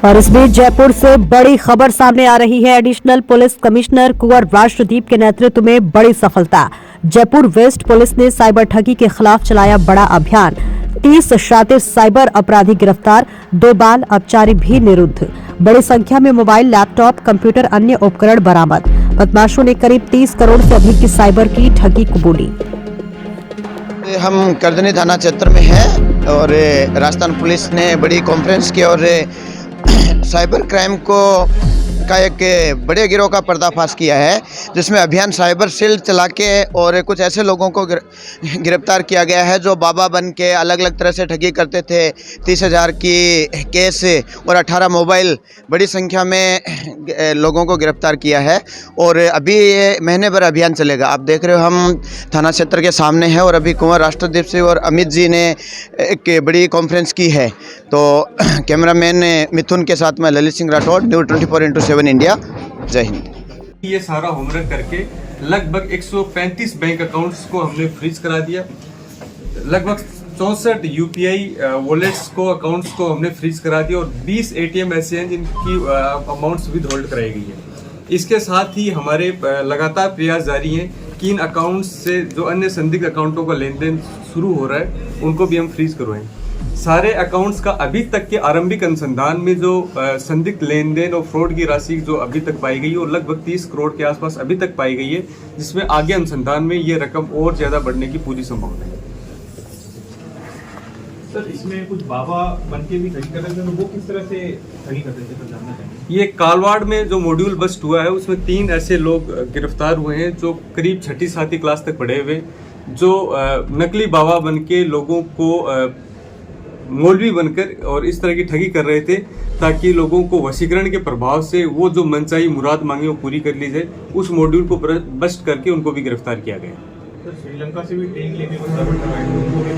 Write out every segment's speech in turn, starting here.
और इस बीच जयपुर से बड़ी खबर सामने आ रही है। एडिशनल पुलिस कमिश्नर कुंवर राष्ट्रदीप के नेतृत्व में बड़ी सफलता। जयपुर वेस्ट पुलिस ने साइबर ठगी के खिलाफ चलाया बड़ा अभियान। 30 शातिर साइबर अपराधी गिरफ्तार, 2 बाल अपचारी भी निरुद्ध। बड़ी संख्या में मोबाइल, लैपटॉप, कंप्यूटर, अन्य उपकरण बरामद। बदमाशों ने करीब 30 करोड़ से अधिक की साइबर की ठगी कबूली। हम करधनी थाना क्षेत्र में हैं और राजस्थान पुलिस ने बड़ी कॉन्फ्रेंस की और साइबर क्राइम का एक बड़े गिरोह का पर्दाफाश किया है, जिसमें अभियान साइबर सेल चला के और कुछ ऐसे लोगों को गिरफ्तार किया गया है जो बाबा बन के अलग अलग तरह से ठगी करते थे। 30,000 की केस और 18 मोबाइल, बड़ी संख्या में लोगों को गिरफ्तार किया है और अभी ये महीने भर अभियान चलेगा। आप देख रहे हो हम थाना क्षेत्र के सामने हैं और अभी कुंवर राष्ट्रदीप सिंह और अमित जी ने एक बड़ी कॉन्फ्रेंस की है। तो कैमरामैन मिथुन के साथ मैं Lalit Singh Rathore, news 24x7 India. जय हिंद। ये सारा होमवर्क करके लगभग 135 बैंक अकाउंट्स को हमने फ्रीज करा दिया। लगभग 64 यूपीआई वॉलेट्स को, अकाउंट्स को हमने फ्रीज करा दिया और 20 एटीएम ऐसे हैं जिनकी अमाउंट्स विद होल्ड कराई गई है। इसके साथ ही हमारे लगातार प्रयास जारी हैं कि इन अकाउंट्स से जो अन्य संदिग्ध अकाउंटों का लेन देन शुरू हो रहा है उनको भी हम फ्रीज करवाएं। सारे अकाउंट्स का अभी तक के आरंभिक अनुसंधान में जो संदिग्ध लेन देन और फ्रॉड की राशि जो अभी तक पाई गई है वो लगभग 30 करोड़ के आसपास अभी तक पाई गई है, जिसमें आगे अनुसंधान में ये रकम और ज्यादा बढ़ने की पूरी संभावना है। सर, इसमें कुछ बाबा बन के भी ठगी करते थे, तो वो किस तरह से ठगी करते थे, तो जानना चाहेंगे। ये कालवाड़ में जो मॉड्यूल बस्ट हुआ है उसमें 3 ऐसे लोग गिरफ्तार हुए हैं जो करीब 6ठी-7ठी क्लास तक पढ़े हुए, जो नकली बाबा बन के लोगों को मौलवी बनकर और इस तरह की ठगी कर रहे थे ताकि लोगों को वशीकरण के प्रभाव से वो जो मनचाही मुराद मांगे वो पूरी कर ली जाए। उस मॉड्यूल को बस्ट करके उनको भी गिरफ्तार किया गया। सर, श्रीलंका से भी ट्रेन लेके उनको भी पकड़ा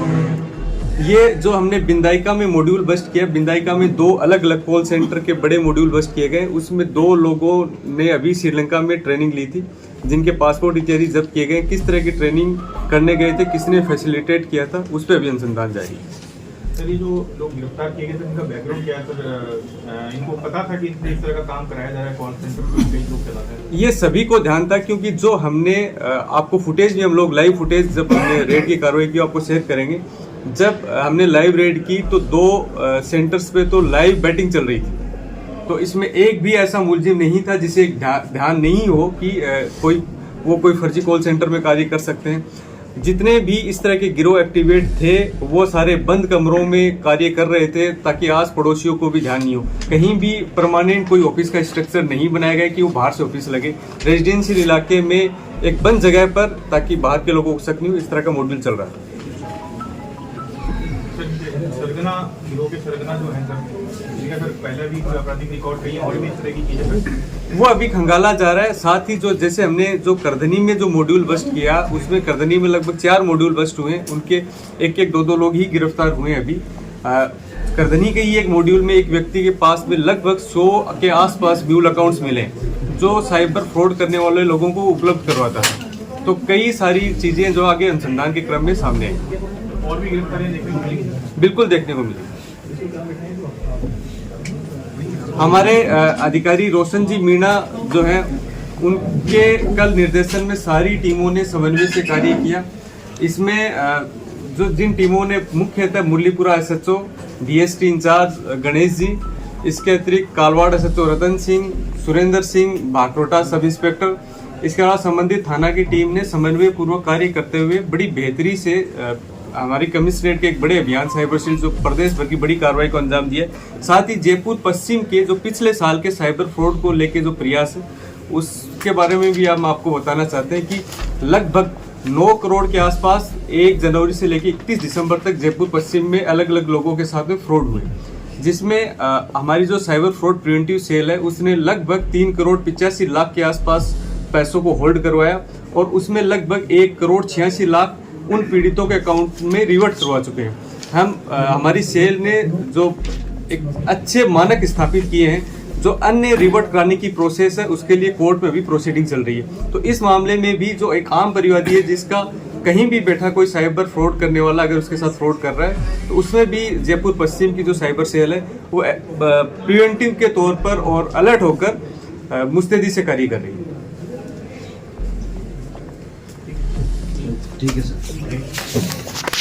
गया। ये जो हमने बिंदाइका में मॉड्यूल बस्ट किया, बिंदाइका में 2 अलग अलग कॉल सेंटर के बड़े मॉड्यूल बस्ट किए गए। उसमें 2 लोगों ने अभी श्रीलंका में ट्रेनिंग ली थी, जिनके पासपोर्ट इत्यादि जब्त किए गए। किस तरह की ट्रेनिंग करने गए थे, किसने फैसिलिटेट किया था, उस पर अभी अनुसंधान जारी है। सर, ये जो लोग गिरफ्तार किए गए थे उनका बैकग्राउंड क्या है सर? इनको पता था कि इस तरह का काम कराया जा रहा है, कॉल सेंटर कई लोग चलाते हैं? ये सभी को ध्यान था, क्योंकि जो हमने आपको फुटेज भी हम लोग लाइव फुटेज जब हमने रेड की कार्रवाई की आपको शेयर करेंगे। जब हमने लाइव रेड की तो 2 सेंटर्स पे तो लाइव बैटिंग चल रही थी। तो इसमें एक भी ऐसा मुलजिम नहीं था जिसे ध्यान नहीं हो कि कोई फर्जी कॉल सेंटर में कार्य कर सकते हैं। जितने भी इस तरह के गिरोह एक्टिवेट थे वो सारे बंद कमरों में कार्य कर रहे थे ताकि आस पड़ोसियों को भी ध्यान नहीं हो। कहीं भी परमानेंट कोई ऑफिस का स्ट्रक्चर नहीं बनाया गया कि वो बाहर से ऑफिस लगे। रेजिडेंशियल इलाके में एक बंद जगह पर ताकि बाहर के लोगों को शक नहीं हो, इस तरह का मॉड्यूल चल रहा है। सरगना गिरोह के सरगना जो है सर, पहले भी आपराधिक रिकॉर्ड कई और भी इस तरह की चीजें वो अभी खंगाला जा रहा है। साथ ही जो जैसे हमने जो करधनी में जो मॉड्यूल बस्ट किया, उसमें करधनी में लगभग 4 मॉड्यूल बस्ट हुए हैं। उनके एक 2 लोग ही गिरफ्तार हुए हैं अभी। करधनी के ही एक मॉड्यूल में एक व्यक्ति के पास में लगभग 100 के आसपास म्यूल अकाउंट्स मिले जो साइबर फ्रॉड करने वाले लोगों को उपलब्ध करवाता है। तो कई सारी चीजें जो आगे अनुसंधान के क्रम में सामने आई। और भी गिरफ्तारियां देखने को मिलेंगी? बिल्कुल देखने को मिली। हमारे अधिकारी रोशन जी मीणा जो हैं, उनके कल निर्देशन में सारी टीमों ने समन्वय से कार्य किया। इसमें जिन टीमों ने मुख्यतः Muralipura SHO, DST incharge Ganesh ji, इसके अतिरिक्त Kalwar SHO Ratan Singh, Surendra Singh, Bhankrota sub inspector, इसके अलावा संबंधित थाना की टीम ने समन्वय पूर्वक कार्य करते हुए बड़ी बेहतरी से हमारी कमिश्नरेट के एक बड़े अभियान साइबर सेल जो प्रदेश भर की बड़ी कार्रवाई को अंजाम दिया। साथ ही जयपुर पश्चिम के जो पिछले साल के साइबर फ्रॉड को लेके जो प्रयास है उसके बारे में भी हम आपको बताना चाहते हैं कि लगभग 9 करोड़ के आसपास 1 जनवरी से लेकर 31 दिसंबर तक जयपुर पश्चिम में अलग अलग लोगों के साथ में फ्रॉड हुए, जिसमें हमारी जो साइबर फ्रॉड प्रिवेंटिव सेल है उसने लगभग 3 करोड़ 85 लाख के आसपास पैसों को होल्ड करवाया और उसमें लगभग 1 करोड़ 86 लाख उन पीड़ितों के अकाउंट में रिवर्ट करवा चुके हैं। हमारी सेल ने जो एक अच्छे मानक स्थापित किए हैं, जो अन्य रिवर्ट कराने की प्रोसेस है उसके लिए कोर्ट में भी प्रोसीडिंग चल रही है। तो इस मामले में भी जो एक आम परिवादी है जिसका कहीं भी बैठा कोई साइबर फ्रॉड करने वाला अगर उसके साथ फ्रॉड कर रहा है तो उसमें भी जयपुर पश्चिम की जो साइबर सेल है वो प्रिवेंटिव के तौर पर और अलर्ट होकर मुस्तैदी से कार्य कर रही है। ठीक है सर।